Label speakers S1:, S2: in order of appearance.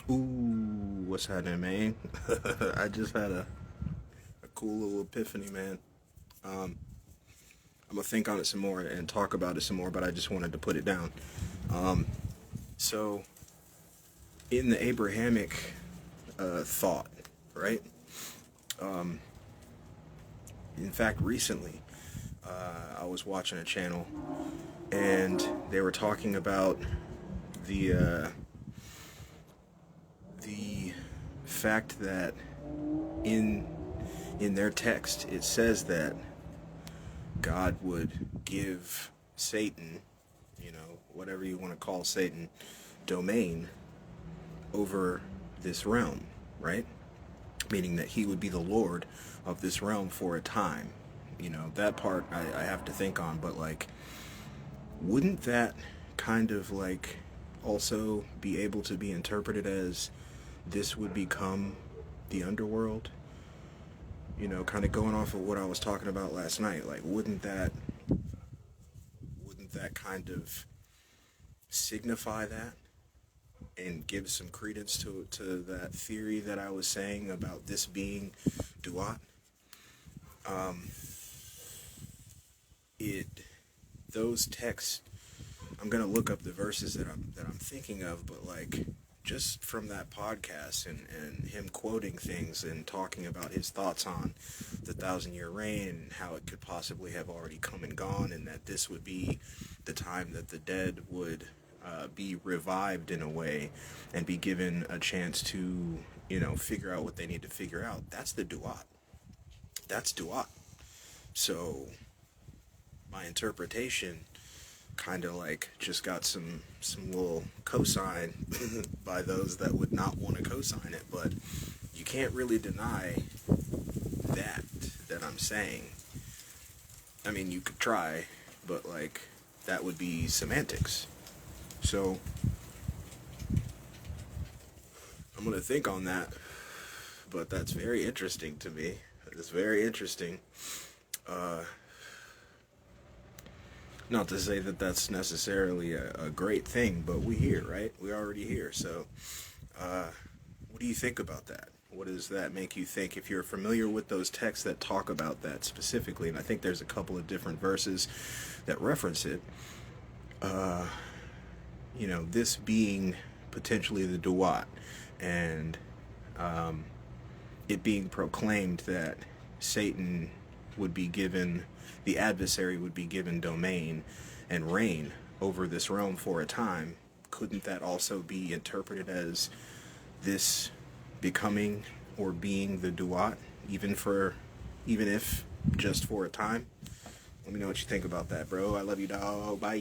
S1: Ooh, what's happening, man? I just had a cool little epiphany, man. Um, I'm gonna think on it some more and talk about it some more, but I just wanted to put it down. Um, so, in the Abrahamic thought, right? Um, in fact, recently, I was watching a channel and they were talking about the the fact that in in their text it says that God would give Satan, whatever you want to call Satan, domain over this realm, right? Meaning that he would be the Lord of this realm for a time. That part I have to think on, but like, wouldn't that kind of like also be able to be interpreted as this would become the underworld? Kind of going off of what I was talking about last night. Like, wouldn't that kind of signify that and give some credence to that theory that I was saying about this being Duat? Um, it those texts. I'm gonna look up the verses that I'm thinking of, but like, just from that podcast and him quoting things and talking about his thoughts on the 1,000-year reign and how it could possibly have already come and gone, and that this would be the time that the dead would be revived in a way and be given a chance to figure out what they need to figure out. That's the Duat. That's Duat. So my interpretation kind of like just got some little cosign by those that would not want to cosign it, but you can't really deny that I'm saying. I mean, you could try, but like, that would be semantics. So I'm gonna think on that, but that's very interesting to me. It's very interesting. Not to say that that's necessarily a great thing, but we here, right? We already here. So, what do you think about that? What does that make you think? If you're familiar with those texts that talk about that specifically, and I think there's a couple of different verses that reference it, this being potentially the Duat, and it being proclaimed that Satan would be given, the adversary would be given domain and reign over this realm for a time. Couldn't that also be interpreted as this becoming or being the Duat, even if just for a time? Let me know what you think about that, bro. I love you, dog. Bye.